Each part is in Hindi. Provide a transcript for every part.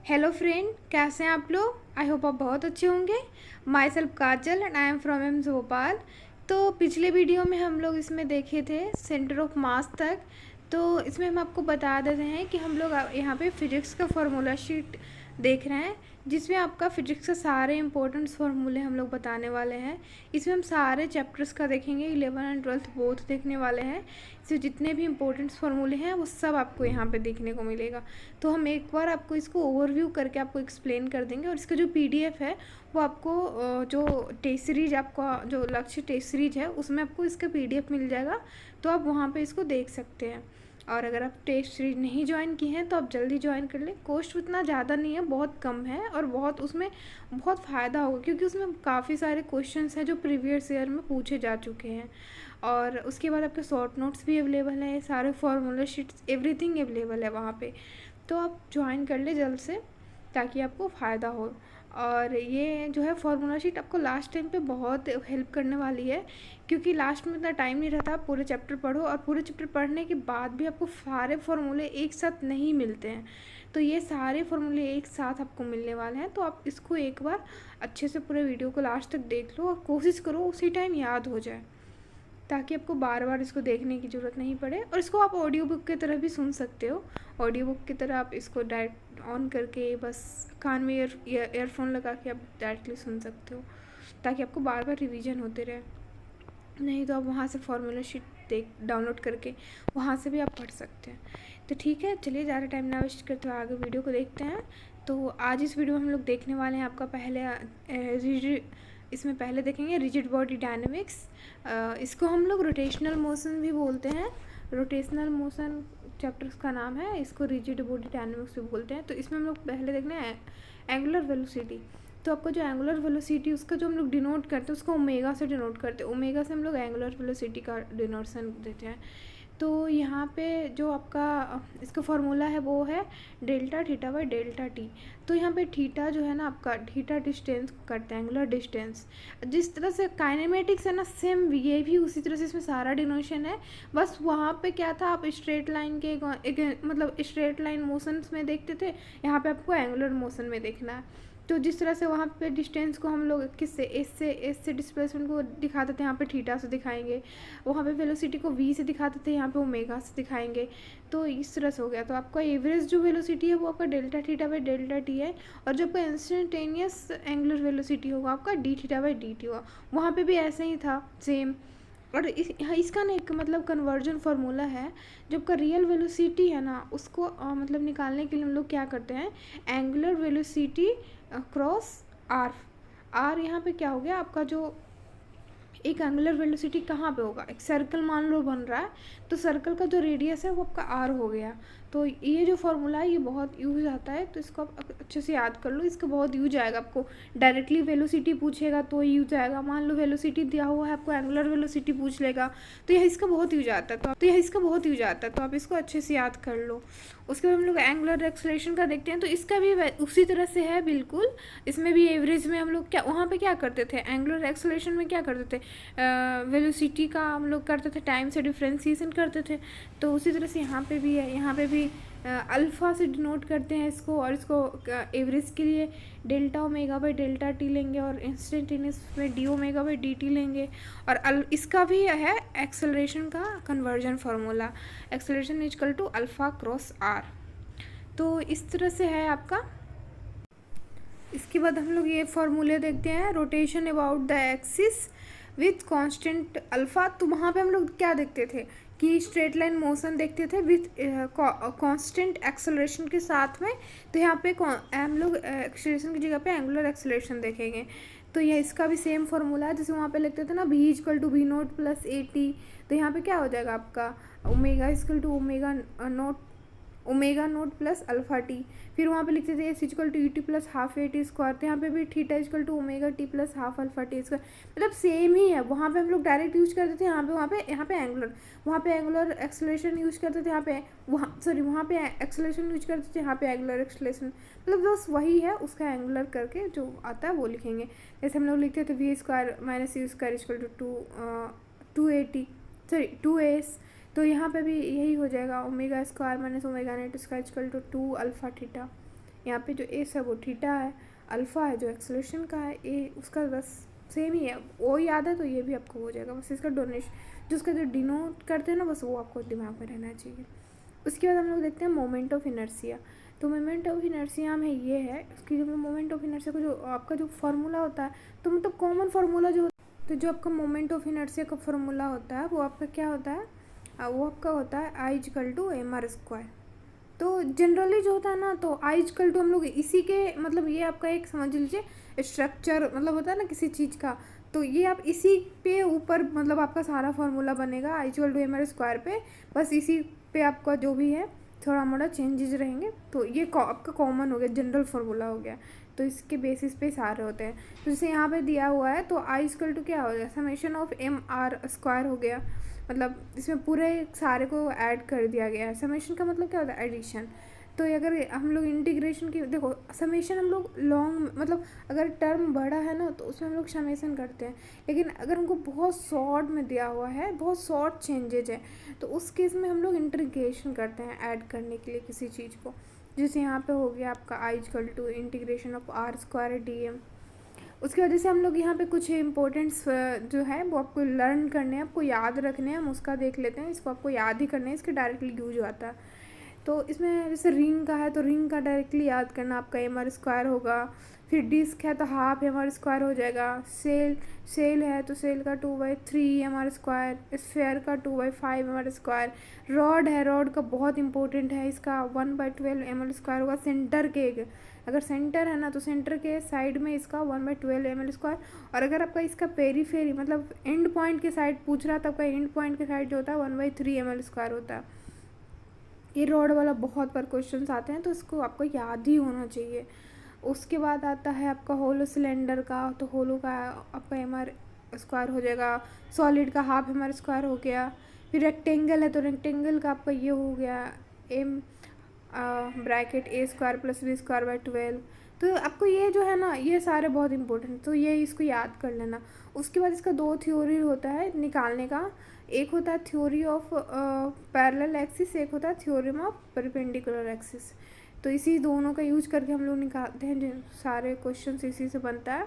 हेलो फ्रेंड, कैसे हैं आप लोग। आई होप आप बहुत अच्छे होंगे। My self Kajal and I am from AIIMS Bhopal. तो पिछले वीडियो में हम लोग इसमें देखे थे सेंटर ऑफ मास तक। तो इसमें हम आपको बता देते हैं कि हम लोग यहाँ पे फिजिक्स का फार्मूला शीट देख रहे हैं, जिसमें आपका फिजिक्स के सारे इंपॉर्टेंट फार्मूले हम लोग बताने वाले हैं। इसमें हम सारे चैप्टर्स का देखेंगे, 11 एंड 12 बोथ देखने वाले हैं। इसमें जितने भी इंपॉर्टेंट फार्मूले हैं वो सब आपको यहाँ पे देखने को मिलेगा। तो हम एक बार आपको इसको ओवरव्यू करके आपको एक्सप्लेन कर देंगे, और इसका जो पीडीएफ है वो आपको जो टेस्ट सीरीज, आपका जो लक्ष्य टेस्ट सीरीज है उसमें आपको इसका पीडीएफ मिल जाएगा। तो आप वहाँ पे इसको देख सकते हैं। और अगर आप टेस्ट सीरीज नहीं ज्वाइन की हैं तो आप जल्दी ज्वाइन कर लें। कॉस्ट उतना ज़्यादा नहीं है, बहुत कम है, और बहुत उसमें बहुत फ़ायदा होगा, क्योंकि उसमें काफ़ी सारे क्वेश्चंस हैं जो प्रीवियस ईयर में पूछे जा चुके हैं। और उसके बाद आपके शॉर्ट नोट्स भी अवेलेबल हैं, सारे फार्मूला शीट्स एवरीथिंग अवेलेबल है वहाँ पे। तो आप ज्वाइन कर ले जल्द से, ताकि आपको फ़ायदा हो। और ये जो है फार्मूला शीट आपको लास्ट टाइम पे बहुत हेल्प करने वाली है, क्योंकि लास्ट में इतना टाइम नहीं रहता। आप पूरे चैप्टर पढ़ो, और पूरे चैप्टर पढ़ने के बाद भी आपको सारे फार्मूले एक साथ नहीं मिलते हैं। तो ये सारे फार्मूले एक साथ आपको मिलने वाले हैं। तो आप इसको एक बार अच्छे से पूरे वीडियो को लास्ट तक देख लो, और कोशिश करो उसी टाइम याद हो जाए, ताकि आपको बार बार इसको देखने की ज़रूरत नहीं पड़े। और इसको आप ऑडियो बुक की तरह भी सुन सकते हो। ऑडियो बुक की तरह आप इसको डायरेक्ट ऑन करके बस कान में ईयरफोन लगा के आप डायरेक्टली सुन सकते हो, ताकि आपको बार बार रिवीजन होते रहे। नहीं तो आप वहाँ से फार्मूला शीट देख डाउनलोड करके वहाँ से भी आप पढ़ सकते हैं। तो ठीक है, चलिए ज़्यादा टाइम ना वेस्ट करते हुए आगे वीडियो को देखते हैं। तो आज इस वीडियो में हम लोग देखने वाले हैं आपका इसमें पहले देखेंगे रिजिड बॉडी डायनेमिक्स। इसको हम लोग रोटेशनल मोशन भी बोलते हैं। रोटेशनल मोशन चैप्टर्स का नाम है, इसको रिजिड बॉडी डायनेमिक्स भी बोलते हैं। तो इसमें हम लोग पहले देखना है एंगुलर वेलोसिटी। तो आपका जो एंगुलर वेलोसिटी, उसका जो हम लोग डिनोट करते हैं उसको ओमेगा से डिनोट करते हैं। ओमेगा से हम लोग एंगुलर वेलोसिटी का डिनोशन देते हैं। तो यहाँ पे जो आपका इसका फार्मूला है वो है delta theta by delta T. तो यहाँ पे थीटा जो है ना, आपका थीटा डिस्टेंस करते हैं, एंगुलर डिस्टेंस। जिस तरह से काइनेमेटिक्स है ना, सेम ये भी उसी तरह से इसमें सारा डिनोशन है। बस वहाँ पे क्या था, आप स्ट्रेट लाइन के एक मतलब स्ट्रेट लाइन मोशंस में देखते थे, यहाँ पे आपको एंगुलर मोशन में देखना है। तो जिस तरह से वहाँ पे डिस्टेंस को हम लोग किससे एस से डिस्प्लेसमेंट को दिखाते थे, यहाँ पे थीटा से दिखाएंगे। वहाँ पे वेलोसिटी को वी से दिखाते थे, यहाँ पे ओमेगा से दिखाएंगे। तो इस तरह से हो गया। तो आपका एवरेज जो वेलोसिटी है वो आपका delta theta by delta T है। और जो आपका इंस्टेंटेनियस एंगुलर वेलोसिटी होगा आपका D theta by D T होगा। वहाँ पर भी ऐसे ही था सेम। और इसका ना एक मतलब कन्वर्जन फार्मूला है। जब का रियल वेलोसिटी है ना, उसको मतलब निकालने के लिए हम लोग क्या करते हैं, angular velocity cross R. R यहाँ पे क्या हो गया, आपका जो एक एंगुलर वेलोसिटी कहाँ पे होगा, एक सर्कल मान लो बन रहा है, तो सर्कल का जो रेडियस है वो आपका आर हो गया। तो ये जो फार्मूला है ये बहुत यूज आता है, तो इसको आप अच्छे से याद कर लो। इसका बहुत यूज आएगा आपको। डायरेक्टली वेलोसिटी पूछेगा तो यूज आएगा। मान लो वेलोसिटी दिया हुआ है, आपको एंगुलर वेलोसिटी पूछ लेगा, तो यह इसका बहुत यूज आता है। तो आप इसको अच्छे से याद कर लो। उसके बाद हम लोग एंगुलर एक्सेलरेशन का देखते हैं। तो इसका भी उसी तरह से है बिल्कुल। इसमें भी एवरेज में हम लोग क्या वहाँ पे क्या करते थे, एंगुलर एक्सेलरेशन में क्या करते थे, वेलोसिटी का हम लोग करते थे टाइम से डिफ्रेंसिएशन करते थे। तो उसी तरह से यहाँ पे भी है। यहाँ पे भी अल्फ़ा से डिनोट करते हैं इसको, और इसको एवरेज के लिए delta omega by delta T लेंगे, और इंस्टेंटेनियस में D omega by D T लेंगे। और इसका भी है एक्सेलरेशन का conversion formula, acceleration is equal to alpha cross R. तो इस तरह से है आपका। इसके बाद हम लोग ये फार्मूले देखते हैं, rotation about the axis with constant alpha. तो वहाँ पे हम लोग क्या देखते थे कि स्ट्रेट लाइन मोशन देखते थे विथ कांस्टेंट एक्सेलरेशन के साथ में। तो यहाँ पे हम लोग एक्सेलरेशन की जगह पे एंगुलर एक्सेलरेशन देखेंगे। तो यह इसका भी सेम फार्मूला है, जैसे वहाँ पे लिखते थे ना v is equal to V naught plus A T. तो यहाँ पे क्या हो जाएगा आपका omega is equal to omega naught plus alpha T. फिर वहाँ पे लिखते थे S is equal to U T plus half A T square. तो यहाँ पे भी theta is equal to omega T plus half alpha T square. मतलब सेम ही है। वहाँ पे हम लोग डायरेक्ट यूज करते थे, यहाँ पे एंगुलर एक्सेलरेशन यूज करते थे, वहाँ पे एक्सेलरेशन यूज करते थे, यहाँ पे एंगुलर एक्सेलरेशन। मतलब बस वही है, उसका एंगुलर करके जो आता है वो लिखेंगे। जैसे हम लोग लिखते थे V square minus U square is equal to two S. तो यहाँ पे भी यही हो जाएगा, omega square minus omega naught square equal to 2 alpha theta. यहाँ पे जो एस है वो थीटा है, अल्फ़ा है जो एक्सेलरेशन का है, ए उसका बस सेम ही है, वो याद है तो ये भी आपको हो जाएगा। बस इसका डोनेशन जो उसका जो डिनोट करते हैं ना, बस वो आपको दिमाग में रहना चाहिए। उसके बाद हम लोग देखते हैं मोमेंट ऑफ इनर्शिया। तो मोमेंट ऑफ इनर्शिया में ये है कि जो मोमेंट ऑफ इनर्शिया का जो आपका जो फार्मूला होता है, तो मतलब कॉमन फार्मूला जो, तो जो आपका मोमेंट ऑफ इनर्शिया का फार्मूला होता है वो आपका क्या होता है, वो आपका होता है I equal to M R square. तो जनरली जो होता है ना, तो आई इक्वल टू हम लोग इसी के मतलब ये आपका एक समझ लीजिए स्ट्रक्चर मतलब होता है ना किसी चीज़ का, तो ये आप इसी पे ऊपर मतलब आपका सारा फार्मूला बनेगा I equal to M R square पे, बस इसी पे आपका जो भी है थोड़ा मोड़ा चेंजेस रहेंगे। तो ये आपका कॉमन हो गया, जनरल फार्मूला हो गया, तो इसके बेसिस पे सारे होते हैं। तो जैसे यहाँ पे दिया हुआ है तो आई इक्वल टू क्या हो गया, summation of M R square हो गया, मतलब इसमें पूरे सारे को ऐड कर दिया गया है। समेशन का मतलब क्या होता है, एडिशन। तो अगर हम लोग इंटीग्रेशन की देखो, समेशन हम लोग लॉन्ग मतलब अगर टर्म बड़ा है ना तो उसमें हम लोग समेशन करते हैं, लेकिन अगर हमको बहुत शॉर्ट में दिया हुआ है, बहुत शॉर्ट चेंजेज है, तो उस केस में हम लोग इंटीग्रेशन करते हैं ऐड करने के लिए किसी चीज़ को। जैसे यहाँ पे हो गया आपका I equal to integration of R square D M. उसकी वजह से हम लोग यहाँ पे कुछ इम्पोर्टेंट्स जो है वो आपको लर्न करने हैं, आपको याद रखने हैं, हम उसका देख लेते हैं। इसको आपको याद ही करने हैं, इसके डायरेक्टली यूज आता है। तो इसमें जैसे रिंग का है तो रिंग का डायरेक्टली याद करना आपका एम आर स्क्वायर होगा। फिर डिस्क है तो हाफ एम आर स्क्वायर हो जाएगा। सेल है तो सेल का 2/3 एम आर स्क्वायर। स्फेयर का 2/5 एम आर स्क्वायर। रॉड है, रॉड का बहुत इंपॉर्टेंट है, इसका 1/12 एम आर स्क्वायर होगा। सेंटर के अगर सेंटर है ना तो सेंटर के साइड में इसका 1/12 एम एल स्क्वायर। और अगर आपका इसका पेरीफेरी मतलब एंड पॉइंट के साइड पूछ रहा था, आपका एंड पॉइंट के साइड जो होता है 1/3 एम एल स्क्वायर होता है। ये रॉड वाला बहुत बार क्वेश्चंस आते हैं, तो इसको आपको याद ही होना चाहिए। उसके बाद आता है आपका होलो सिलेंडर का, तो होलो का आपका एम आर स्क्वायर हो जाएगा। सॉलिड का हाफ एम आर स्क्वायर हो गया। फिर रेक्टेंगल है तो रेक्टेंगल का आपका ये हो गया M bracket A square plus B square by 12। तो आपको ये जो है ना ये सारे बहुत इंपॉर्टेंट, तो ये इसको याद कर लेना। उसके बाद इसका 2 थ्योरी होता है निकालने का। एक होता है थ्योरी ऑफ पैरेलल एक्सिस, एक होता है थ्योरम ऑफ परपेंडिकुलर एक्सिस। तो इसी दोनों का यूज करके हम लोग निकालते हैं, जो सारे क्वेश्चन इसी से बनता है।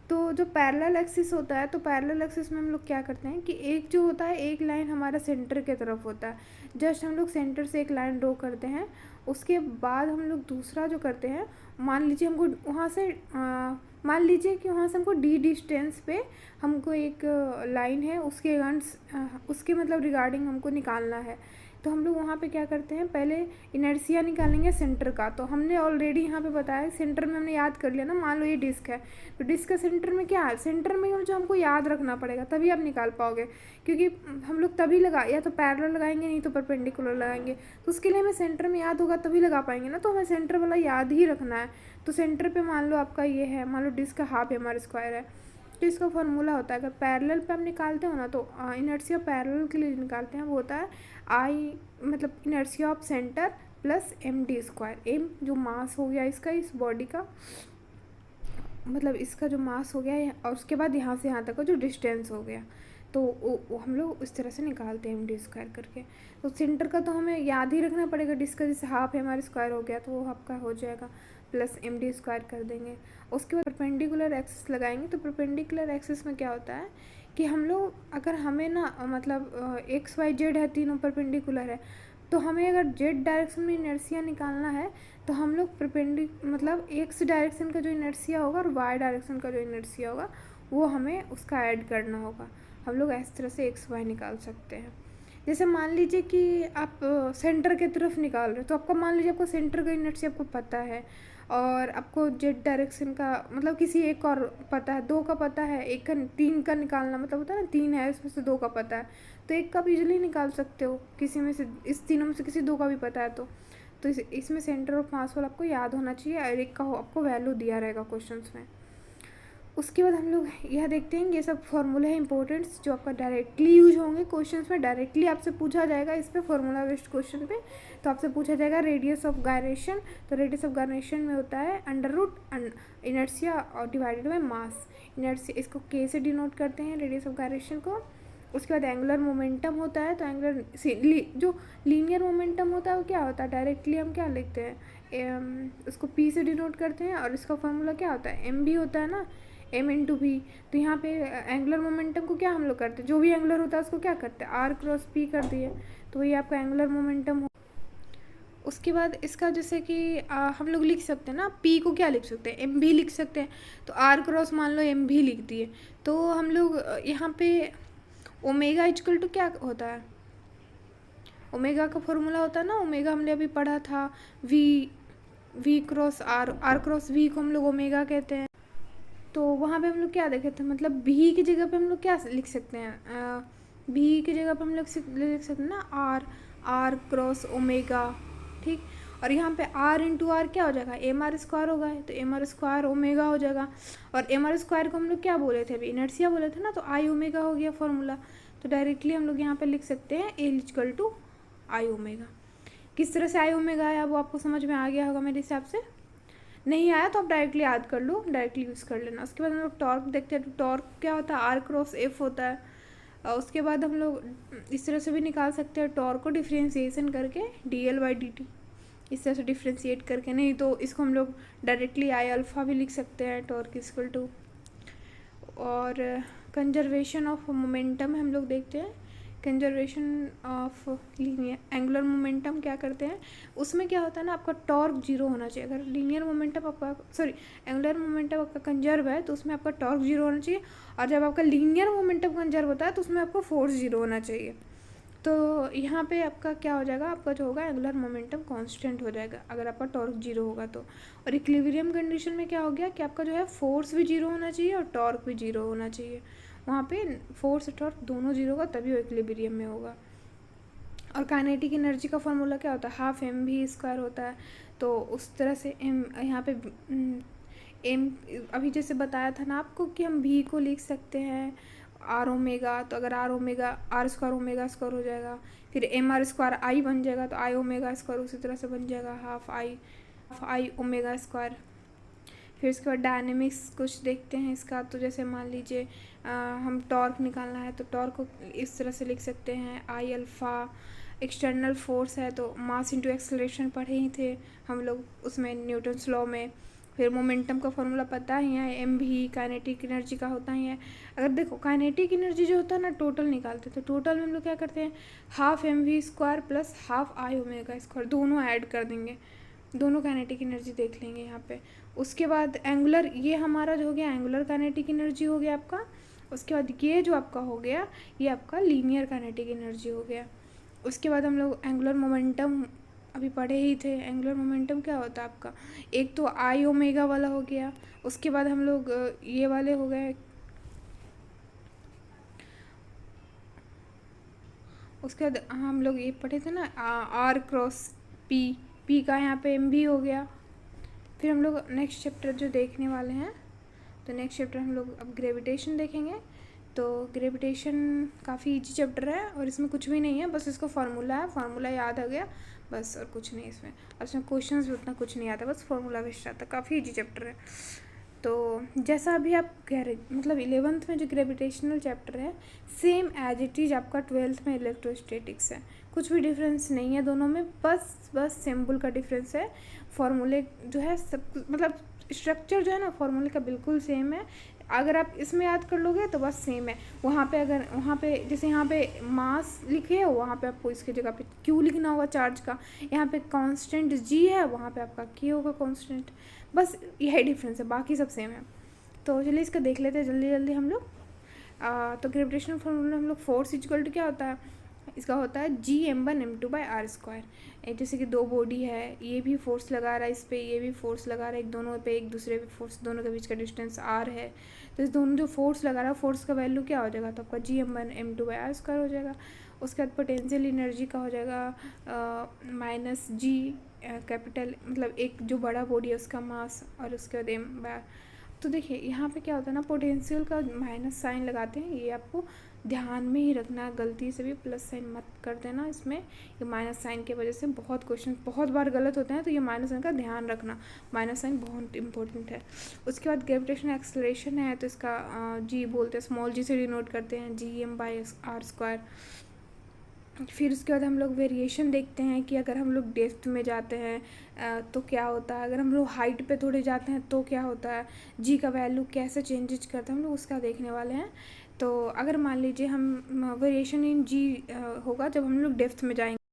तो जो पैरेलल एक्सिस होता है, तो पैरेलल एक्सिस में हम लोग क्या करते हैं कि एक जो होता है एक लाइन हमारा सेंटर के तरफ होता है, जस्ट हम लोग सेंटर से एक लाइन ड्रॉ करते हैं। उसके बाद हम लोग दूसरा जो करते हैं, मान लीजिए हमको वहाँ से मान लीजिए कि वहाँ से हमको डी डिस्टेंस पे हमको एक लाइन है, उसके मतलब रिगार्डिंग हमको निकालना है। तो हम लोग वहाँ पे क्या करते हैं, पहले इनर्शिया निकालेंगे सेंटर का। तो हमने ऑलरेडी यहाँ पे बताया सेंटर में हमने याद कर लिया ना, मान लो ये डिस्क है तो डिस्क का सेंटर में क्या है, सेंटर में जो हमको याद रखना पड़ेगा तभी आप निकाल पाओगे, क्योंकि हम लोग तभी या तो पैरेलल लगाएंगे नहीं तो परपेंडिकुलर लगाएंगे। तो उसके लिए हमें सेंटर में याद होगा तभी लगा पाएंगे ना, तो हमें सेंटर वाला याद ही रखना है। तो सेंटर पे मान लो आपका ये है, मान लो डिस्क का हाफ एम आर स्क्वायर है, तो इसका फार्मूला होता है, अगर पैरेलल पे हम निकालते हो ना तो इनर्शिया पैरेलल के लिए निकालते हैं, वो होता है आई मतलब inertia of centre plus M D square. M जो मास हो गया इसका, इस बॉडी का मतलब इसका जो मास हो गया, और उसके बाद यहाँ से यहाँ तक का जो डिस्टेंस हो गया, तो वो हम लोग इस तरह से निकालते हैं एम डी स्क्वायर करके। तो सेंटर का तो हमें याद ही रखना पड़ेगा, डिस्क का जैसे हाफ एम आर स्क्वायर हो गया तो वो आपका हो जाएगा प्लस एम डी स्क्वायर कर देंगे। उसके बाद परपेंडिकुलर एक्सिस लगाएंगे। तो परपेंडिकुलर एक्सिस में क्या होता है कि हम लोग अगर हमें ना मतलब एक्स वाई जेड है, तीनों परपेंडिकुलर है, तो हमें अगर जेड डायरेक्शन में इनर्शिया निकालना है तो हम लोग मतलब एक्स डायरेक्शन का जो इनर्शिया होगा और वाई डायरेक्शन का जो इनर्शिया होगा वो हमें उसका ऐड करना होगा। हम लोग इस तरह से एक्स वाई निकाल सकते हैं। जैसे मान लीजिए कि आप सेंटर की तरफ निकाल रहे हो, तो आपका मान लीजिए आपको सेंटर का इनर्शिया आपको पता है, और आपको जेड डायरेक्शन का मतलब किसी एक और पता है, 2 का पता है, एक का 3 का निकालना मतलब होता है ना 3 है उसमें से 2 का पता है, तो एक का आप इजीली निकाल सकते हो, किसी में से इस तीनों में से किसी 2 का भी पता है तो इसमें सेंटर ऑफ मास वाला आपको याद होना चाहिए, और एक का आपको वैल्यू दिया रहेगा क्वेश्चंस में। उसके बाद हम लोग यह देखते हैं, ये सब फार्मूले हैं इंपॉर्टेंट्स जो आपका डायरेक्टली यूज होंगे क्वेश्चंस में, डायरेक्टली आपसे पूछा जाएगा इस पे फार्मूला बेस्ड क्वेश्चन पे। तो आपसे पूछा जाएगा रेडियस ऑफ गायरेशन, तो रेडियस ऑफ गायरेशन में होता है √ इनर्शिया और डिवाइडेड बाय मास। इनर्शिया इसको के से डिनोट करते हैं रेडियस ऑफ गायरेशन को। उसके बाद एंगुलर मोमेंटम होता है, तो एंगुलर जो लीनियर मोमेंटम होता है वो क्या होता है, डायरेक्टली हम क्या लिखते हैं उसको पी से डिनोट करते हैं, और इसका फॉर्मूला क्या होता है, एम भी होता है ना, एम इंटू भी। तो यहाँ पे एंगुलर मोमेंटम को क्या हम लोग करते हैं, जो भी एंगुलर होता है उसको क्या करते हैं, आर क्रॉस पी कर दिए, तो ये आपका एंगुलर मोमेंटम हो। उसके बाद इसका जैसे कि हम लोग लिख सकते हैं ना, पी को क्या लिख सकते हैं, एम भी लिख सकते हैं। तो आर क्रॉस मान लो एम भी लिख दिए, तो हम लोग यहाँ पे ओमेगा इक्वल टू क्या होता है, ओमेगा का फॉर्मूला होता है ना, ओमेगा हमने अभी पढ़ा था, V cross R, R cross V को हम लोग ओमेगा कहते हैं। तो वहाँ पे हम लोग क्या देखे थे, मतलब भी की जगह पे हम लोग क्या लिख सकते हैं, भी की जगह पे हम लोग लिख सकते हैं ना आर क्रॉस ओमेगा, ठीक। और यहाँ पे आर इंटू आर क्या हो जाएगा, एम आर स्क्वायर होगा, तो एम आर स्क्वायर ओमेगा हो जाएगा। और एम आर स्क्वायर को हम लोग क्या बोले थे अभी, इनर्शिया बोले थे ना, तो आई ओमेगा हो गया फॉर्मूला। तो डायरेक्टली हम लोग यहाँ पे लिख सकते हैं L equal to I omega. किस तरह से आई ओमेगा आया वो आपको समझ में आ गया होगा मेरे हिसाब से। नहीं आया तो आप डायरेक्टली याद कर लो, डायरेक्टली यूज़ कर लेना। उसके बाद हम लोग टॉर्क देखते हैं, तो टॉर्क क्या होता है, आर क्रॉस एफ होता है। और उसके बाद हम लोग इस तरह से भी निकाल सकते हैं टॉर्क को डिफ्रेंसिएशन करके, D L by D T, इस तरह से डिफ्रेंशिएट करके। नहीं तो इसको हम लोग डायरेक्टली आई अल्फ़ा भी लिख सकते हैं, टॉर्क इक्वल टू। और कंजर्वेशन ऑफ मोमेंटम हम लोग देखते हैं, conservation of linear angular momentum क्या करते हैं, उसमें क्या होता है ना, आपका टॉर्क जीरो होना चाहिए। अगर लीनियर मोमेंटम आपका एंगुलर मोमेंटम आपका कंजर्व है तो उसमें आपका टॉर्क जीरो होना चाहिए, और जब आपका लीनियर मोमेंटम कंजर्व होता है तो उसमें आपका फोर्स जीरो होना चाहिए। तो यहाँ पे आपका क्या हो जाएगा, आपका जो होगा एंगुलर मोमेंटम कांस्टेंट हो जाएगा अगर आपका टॉर्क जीरो होगा तो। और इक्विलिब्रियम कंडीशन में क्या हो गया कि आपका जो है फोर्स भी जीरो होना चाहिए और टॉर्क भी जीरो होना चाहिए। वहाँ पे फोर्स और टॉर्क दोनों जीरो होगा तभी वो इक्विलिब्रियम में होगा। और काइनेटिक एनर्जी का फॉर्मूला क्या होता है, हाफ एम भी स्क्वायर होता है। तो उस तरह से एम यहाँ पे एम अभी जैसे बताया था ना आपको कि हम भी को लिख सकते हैं आर ओमेगा, तो अगर R omega R square omega square हो जाएगा, फिर एम आर स्क्वायर आई बन जाएगा, तो आई ओमेगा स्क्वायर उसी तरह से बन जाएगा हाफ आई ओमेगा स्क्वायर। फिर उसके बाद डायनेमिक्स कुछ देखते हैं इसका, तो जैसे मान लीजिए हम टॉर्क निकालना है तो टॉर्क को इस तरह से लिख सकते हैं आई अल्फ़ा। एक्सटर्नल फोर्स है तो मास इंटू एक्सेलरेशन पढ़े ही थे हम लोग उसमें न्यूटन्स लॉ में। फिर मोमेंटम का फॉर्मूला पता ही है, एम भी काइनेटिक एनर्जी का होता ही है। अगर देखो काइनेटिक एनर्जी जो होता है ना टोटल निकालते हैं, तो टोटल में हम लोग क्या करते हैं, half M V square plus half I omega square दोनों ऐड कर देंगे, दोनों काइनेटिक एनर्जी देख लेंगे यहाँ पे। उसके बाद एंगुलर, ये हमारा जो हो गया एंगुलर काइनेटिक एनर्जी हो गया आपका। उसके बाद ये जो आपका हो गया ये आपका लीनियर काइनेटिक एनर्जी हो गया। उसके बाद हम लोग एंगुलर मोमेंटम अभी पढ़े ही थे, एंगुलर मोमेंटम क्या होता है आपका, एक तो आई ओमेगा वाला हो गया। उसके बाद हम लोग ये वाले हो गए, उसके बाद हम लोग ये पढ़े थे ना आर क्रॉस पी का यहाँ पे एम भी हो गया। फिर हम लोग नेक्स्ट चैप्टर जो देखने वाले हैं, तो नेक्स्ट चैप्टर हम लोग अब ग्रेविटेशन देखेंगे। तो ग्रेविटेशन काफ़ी इजी चैप्टर है और इसमें कुछ भी नहीं है, बस इसका फार्मूला है, फार्मूला याद आ गया बस, और कुछ नहीं इसमें। और इसमें क्वेश्चंस भी उतना कुछ नहीं आता, बस फार्मूला बेस्ड आता, काफ़ी इजी चैप्टर है। तो जैसा अभी आप कह रहे मतलब 11th में जो ग्रेविटेशनल चैप्टर है सेम एज इट इज़ आपका 12th में इलेक्ट्रोस्टैटिक्स है, कुछ भी डिफरेंस नहीं है दोनों में, बस सिंबल का डिफरेंस है। फॉर्मूले जो है सब मतलब स्ट्रक्चर जो है ना फॉर्मूले का बिल्कुल सेम है। अगर आप इसमें याद कर लोगे तो बस सेम है। वहाँ पे अगर वहाँ पे जैसे यहाँ पे मास लिखे हो वहाँ पे आपको इसके जगह पे क्यू लिखना होगा चार्ज का। यहाँ पे कांस्टेंट जी है, वहाँ पे आपका के होगा कांस्टेंट, बस यही डिफरेंस है, बाकी सब सेम है। तो चलिए इसका देख लेते हैं जल्दी जल्दी हम लोग। तो ग्रेविटेशनल फॉर्मूला हम लोग फोर्स इक्वल टू क्या होता है, इसका होता है जी m/m2/r²। जैसे कि दो बॉडी है, ये भी फोर्स लगा रहा है इस पर, ये भी फोर्स लगा रहा है, एक दोनों पे एक दूसरे पे फोर्स, दोनों के बीच का डिस्टेंस r है। तो इस दोनों जो फोर्स लगा रहा है फोर्स का वैल्यू क्या हो जाएगा, तो आपका g m/m2/r² हो जाएगा। उसके बाद पोटेंशियल एनर्जी का हो जाएगा माइनस जी कैपिटल, मतलब एक जो बड़ा बॉडी है उसका मास, और उसके बाद m/। तो देखिए यहाँ पे क्या होता है ना, पोटेंशियल का माइनस साइन लगाते हैं, ये आपको ध्यान में ही रखना, गलती से भी प्लस साइन मत कर देना इसमें। ये माइनस साइन की वजह से बहुत क्वेश्चन बहुत बार गलत होते हैं, तो ये माइनस साइन का ध्यान रखना, माइनस साइन बहुत इंपॉर्टेंट है। उसके बाद ग्रेविटेशन एक्सेलरेशन है, तो इसका जी बोलते हैं, स्मॉल जी से डिनोट करते हैं, GM/r²। फिर उसके बाद हम लोग वेरिएशन देखते हैं कि अगर हम लोग डेप्थ में जाते हैं तो क्या होता है, अगर हम लोग हाइट पे थोड़े जाते हैं तो क्या होता है, जी का वैल्यू कैसे चेंजेज करता है हम लोग उसका देखने वाले हैं। तो अगर मान लीजिए हम वेरिएशन इन जी होगा जब हम लोग डेप्थ में जाएंगे।